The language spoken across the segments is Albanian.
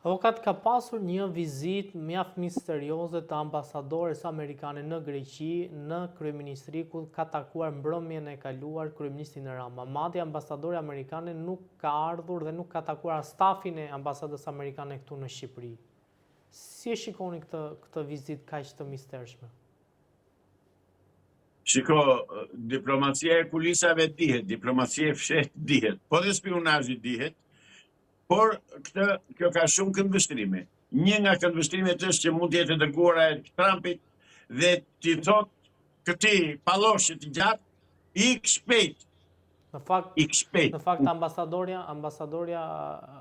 Avokat, ka pasur një vizitë mjaft misterioze të ambasadores amerikane në Greqi, në kryeministri, ku ka takuar mbrëmjen e kaluar kryeministin Rama. Madje ambasadori amerikane nuk ka ardhur dhe nuk ka takuar as stafin e ambasadës amerikane këtu në Shqipëri. Si e shikoni këtë vizitë kaq të mistershme? Shiko, diplomacia e kulisave dihet, diplomacia e fshehtë dihet, po dhe spionazhi dihet, por kjo ka shumë këndvështrime. Një nga këndvështrimet është që mund të jetë dërguara e Trumpit dhe t'i thot këtij palloshit të gjatë, ik shpejt. Në fakt ambasadorja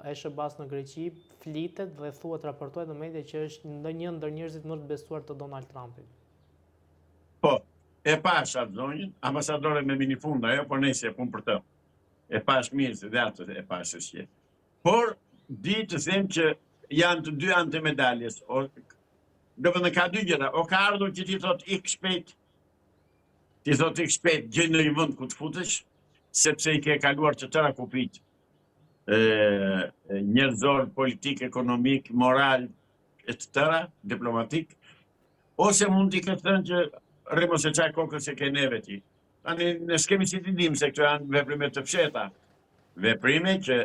e SBA-s në Greqi flitet dhe thuhet, raportohet në media që është një ndër njerëzit më të besuar të Donald Trumpit. Po, e pash atë zonjën, ambasadore me minifunda, ajo, por nëse e pun për të. E pash mirë se dhe atë e pash është. Por, di të them që janë të dy anë të medaljes. Do të ka dy gjëra, o ka ardhur që ti thot ik shpejt, gjë në një vend ku të futesh, sepse i ke kaluar të tëra kupit njerëzor, politik, ekonomik, moral, e të tëra, diplomatik, ose mund t'i këtë thënë që rrimo se qaj kokës e ke neve ti. Tani, ne s'kemi si t'i dim se këto janë veprime të fsheta. Veprime që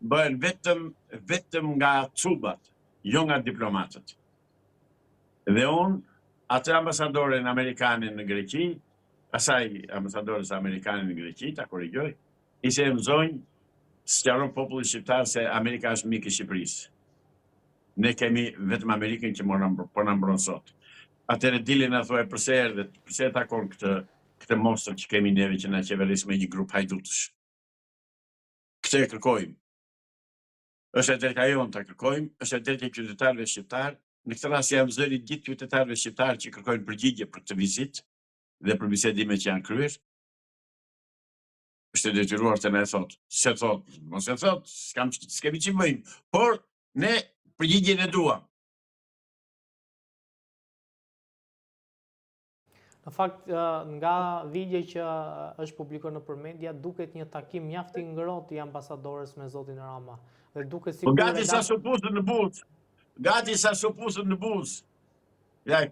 bëhen vetëm nga cubat, jo nga diplomatët. Dhe unë, atë ambasadoren amerikane në Greqi, asaj ambasadores amerikane në Greqi, ta korrigjoj, ishe e mëzojnë sqaron popullit shqiptar se Amerika është mik i Shqipërisë. Ne kemi vetëm Amerikën që po na mbron sot. Atëre dili na thuaj pse e takon këtë monstër që kemi neve që na qeveris me një grup hajdutësh. Këtë e kërkojmë. Është e drejta jonë ta kërkojmë, është e drejta e qytetarëve shqiptar. Në këtë rast jam zëri gjithë qytetarëve shqiptar që kërkojnë përgjigje për këtë vizitë dhe për bisedimet që janë kryer. Është e detyruar të na e thotë. Se thotë, mos e thotë, s'kemi që bëjmë. Por ne përgjigjen e duam. Në fakt, nga video që është publikuar nëpër media, duket një takim mjaft i ngrohtë i ambasadores me zotin Rama. Dhe duket sikur gati sa supusën në buzë. Gati sa supusën në buzë. Ja, e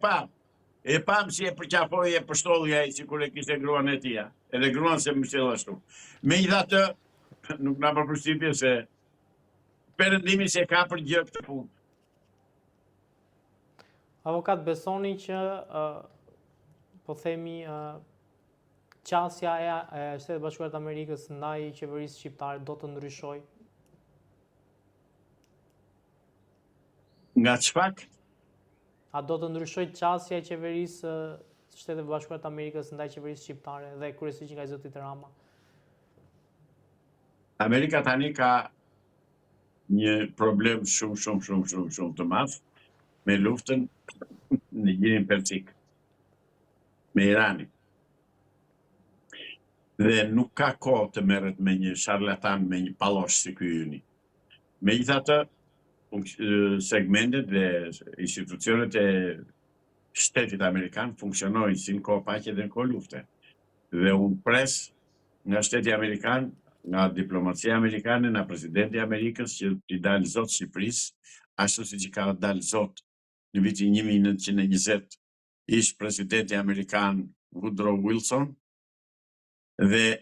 pam si e përqafoi e përshtollë ai sikur e kishte gruan e tij. Edhe gruan se më sjell ashtu. Megjithatë, nuk na bën përshtypje se perëndimi se ka për gjë këtë punë. Avokat, besoni që po themi qasja e Shtetit Bashkuar të Amerikës ndaj qeverisë shqiptare do të ndryshojë? Nga çfarë? A do të ndryshojë qasja e qeverisë së Shtetit Bashkuar të Amerikës ndaj qeverisë shqiptare dhe kryesisht nga zoti Rama? Amerika tani ka një problem shumë të madh me luftën në Ligjin Persik me Iranin. Dhe nuk ka kohë të merret me një sharlatan, me një pallosh si ky yni. Megjithatë, segmentet dhe institucionet e shtetit amerikan funksionojnë si në kohë paqe dhe në kohë lufte. Dhe unë pres nga shteti amerikan, nga diplomacia amerikane, nga presidenti Amerikës që t'i dalë zot Shqipërisë, ashtu si që ka dalë zot në vitin 1920 ish presidenti amerikan Woodrow Wilson dhe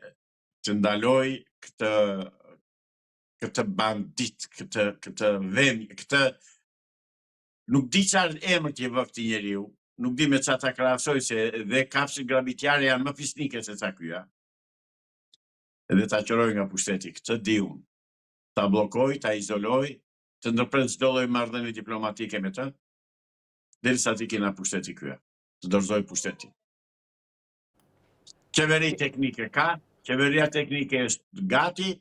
të ndaloj këtë bandit, këtë vend, nuk di çfarë emër t'i vë këtij njeriu, nuk di me çfarë ta krahasoj se dhe kafshët grabitjare janë më fisnike se sa ky. Dhe ta qëroj nga pushteti, këtë di unë. Ta bllokoj, ta izoloj, të ndërpres çdo lloj marrëdhënie diplomatike me të, derisa t'i kena pushteti ky. Të dorëzoj pushtetin. Qeveri teknike ka, qeveria teknike është gati,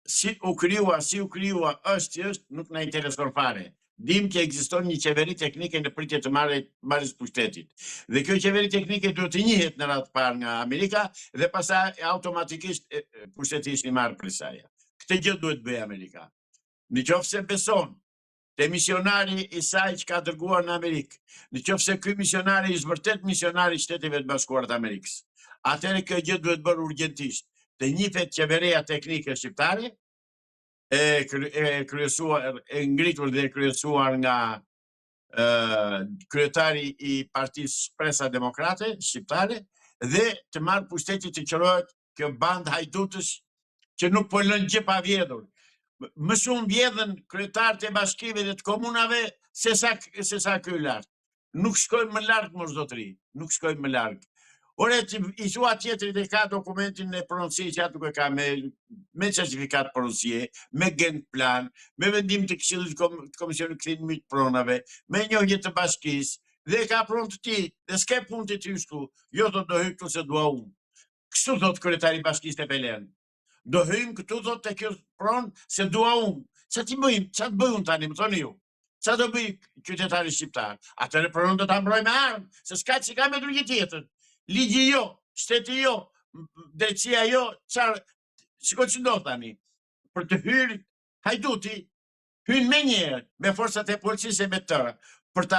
si u kryua është, nuk na intereson fare. Dim që ekziston një qeveri teknike në pritje të marrjes pushtetit. Dhe kjo qeveri teknike duhet të njihet në radhë parë nga Amerika dhe pastaj automatikisht pushteti është i marrë prej saj. Këtë gjë duhet bëjë Amerika. Nëse beson te misionari i saj që ka dërguar në Amerikë, nëse ky misionari është vërtet misionari i Shteteve të Bashkuara të Amerikës, atëherë kjo gjë duhet bërë urgjentisht. Të njihet qeveria teknike shqiptare kryesuar, e ngritur dhe kryesuar nga kryetari i Partisë Shpresa Demokrate shqiptare dhe të marrë pushtetit të qërohet kjo band hajdutësh që nuk po lënë gjë pa vjedhur. Më shumë vjedhen kryetarët e bashkive dhe të komunave se sa ky lart. Nuk shkojmë më larg më zotëri, nuk shkojmë më larg. Ore, i thua tjetëri dhe ka dokumentin e pronësie që atë nuk e ka me certifikat pronësie, me gen plan, me vendim të Këshillit të Komisionit Kthimit të Pronave, me njohje të bashkisë, dhe ka pronë të ti, dhe s'ke punë të ty shku, jo do hyj këtu se dua unë. Kështu thot kryetari i bashkisë të Pelen. Do hyjmë këtu thot të kjo pronë se dua unë. Qa ti bëjmë, qa të bëjmë tani, më thoni ju? Qa do bëj qytetari shqiptar? Atëre pronë do ta mbroj me armë, se s'ka që ka me drugje tjetër. Ligji jo, shteti jo, drejtësia jo, shiko që ndodh tani. Për të hyrë hajduti, hyn me njerë, me forcat e policisë e me tëra, për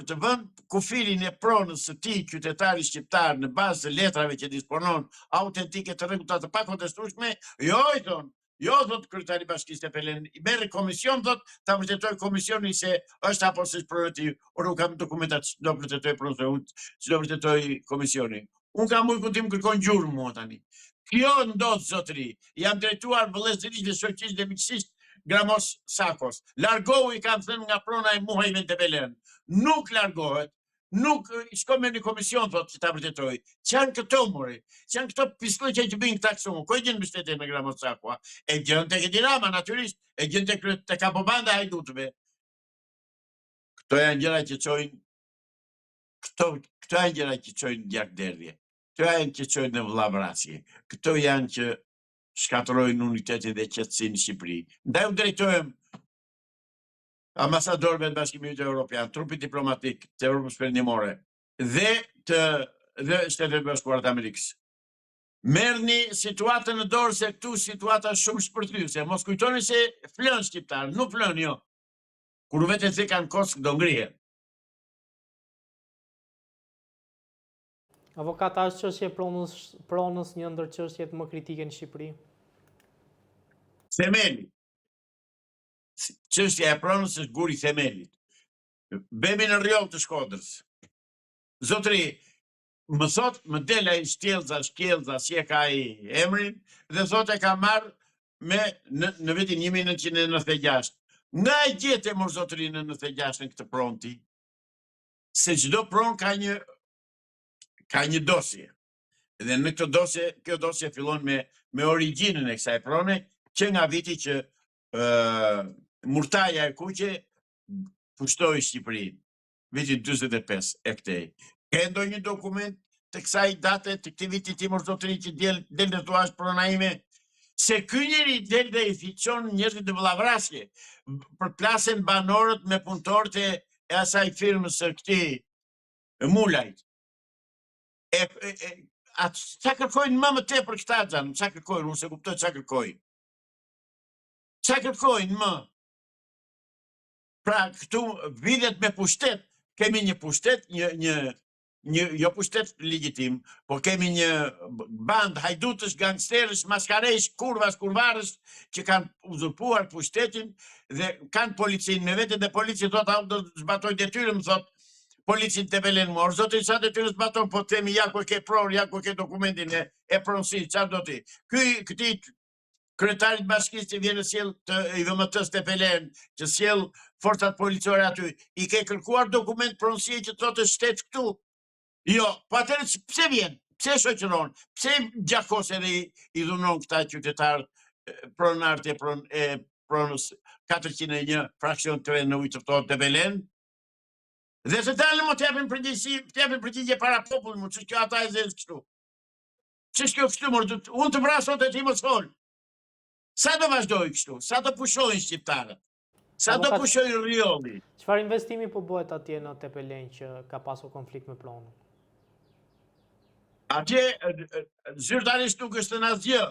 të vënë kufirin e pronës së tij qytetari shqiptar në bazë të letrave që disponon autentike të rregullta të pakontestueshme, jo i thon. Jo, thot kryetari i bashkisë të Pelen, i merr komision, thot, ta vërtetoj komisioni se është apo s'është pronë, or nuk kam dokumentat që do vërtetoj pronën, që do vërtetoj komisioni. Unë kam ujë kundim kërkon gjurmë mua tani. Kjo ndodh zotëri. Jam drejtuar vëllezërisht dhe shoqërisht dhe miqësisht Gramos Sakos. Largohu i kam thënë nga prona e muajve të Pelen. Nuk largohet. Nuk shko me një komision, thot, që ta vërtetoj. Që janë këto, mori? Që janë këto piskuj që bëjnë këta kësu? Ko e gjënë mbështetje me Gramos Sakua? E gjënë të Edi Rama, naturisht. E gjënë të kapobanda hajdutëve. Këto janë gjëra që qojnë Këto janë gjëra që qojnë gjakderdhje. Këto janë që qojnë në vllavrasje. Këto janë që shkatërrojnë unitetin dhe qetësinë në Shqipëri. Ndaj u drejtohem ambasadorëve të Bashkimit Evropian, trupit diplomatik të Evropës Perëndimore dhe Shtetet Bashkuara të Amerikës. Merrni situatën në dorë se këtu situata shumë shpërthyese. Mos kujtoni se flën shqiptar, nuk flën jo. Kur vetë se kanë kosk do ngrihen. Avokat, a është çështja e pronës një ndër çështjet më kritike në Shqipëri? Themeli. Çështja e pronës është guri i themelit. Bemi në rjoll të Shkodrës. Zotëri, më thot, më del ai Shkjellza, si e ka ai emrin, dhe thot e ka marrë në vitin 1996. Nga e gjete mor zotëri në 96 në këtë pronë ti, se çdo pronë ka një dosje. Dhe në këtë dosje, kjo dosje fillon me origjinën e kësaj prone, që nga viti që Murtaja e Kuqe pushtoi Shqipërinë, viti 45 e këtej. Ke ndonjë dokument të kësaj date, të këtij viti timor zotëri që del dhe thua është prona ime, se ky njeri del dhe i fiqon njerëzit në vllavrasje, përplasen banorët me punëtorët e asaj firmës së këtij Mulajt. Qa kërkojnë më tepër këta xhan, qa kërkojnë, unë se kuptoj qa kërkojnë. Qa kërkojnë më? Pra këtu vidhet me pushtet, kemi një pushtet, jo pushtet legjitim, po kemi një band hajdutësh, gangsterësh, maskarejsh, kurvarësh që kanë uzurpuar pushtetin dhe kanë policinë me vete dhe polici thot, do të zbatoj detyrën, thot, policin të Pelen morë, zotëri qa detyrën zbaton, po themi ja ku ke pror, ja ku ke dokumentin e pronësi, qa do ti. Këti kryetarit bashkisë që vjen sjell i VMT-s të Pelen, që sjell forcat policore aty, i ke kërkuar dokument pronësie që thotë shtet këtu. Jo, po atëherë pse vjen? Pse shoqëron? Pse gjakos edhe i dhunon këta qytetarë pronarët e pronës 401 fraksion të në ujtërtohet të Pelen? Dhe të dalë më të japin përgjigje para popullit, që kjo ata e zezë kështu. Që shkjo kështu, unë të vrasot e ti më solë. Sa do vazhdoj kështu? Sa do pushojnë shqiptarët? Sa do pushojnë rjolli? Çfarë investimi po bëhet atje në Tepelen që ka pasur konflikt me pronën? Atje, zyrtarisht nuk është në asgjë.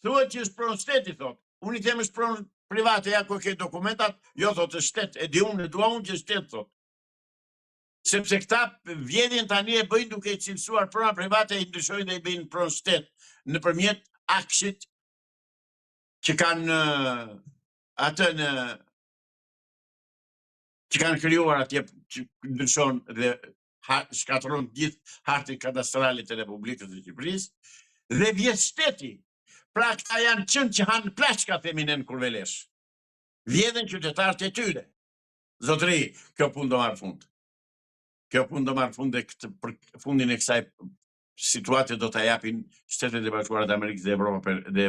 Thuhet që është pronë shteti, thot. Unë i them është pronë private, ja ku ke dokumentat, jo thot është shtet, e di unë, e dua unë që shtet, thot. Sepse këta vjedhjen tani e bëjnë duke i cilësuar prona private, i ndryshojnë dhe i bëjnë pronë shtet nëpërmjet akshit që kanë atë në që kanë krijuar atje që ndryshon dhe shkatëron gjithë hartin kadastrale të Republikës së Shqipërisë dhe vjet shteti. Pra këta janë qënë që hanë plashka feminen kur velesh. Vjedhen qytetarët e tyre. Zotëri, kjo punë do marrë fund. Kjo punë do marrë fund dhe për fundin e kësaj situate do të japin Shtetet e Bashkuara të Amerikës dhe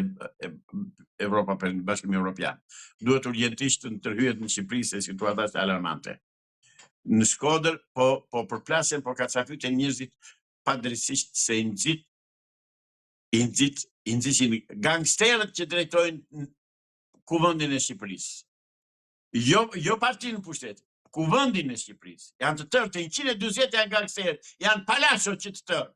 Evropa për Bashkimi Evropian. Duhet urgjentisht të ndërhyjet në Shqipëri se situata është alarmante. Në Shkodër, po përplasen, po kacafyten njerëzit padrejtisht se i nxisin gangsterët që drejtojnë kuvendin e Shqipërisë. Jo partinë pushtetit, kuvendin e Shqipërisë. Janë të tërë, të 140 janë gangsterët, janë palasho që të tërë.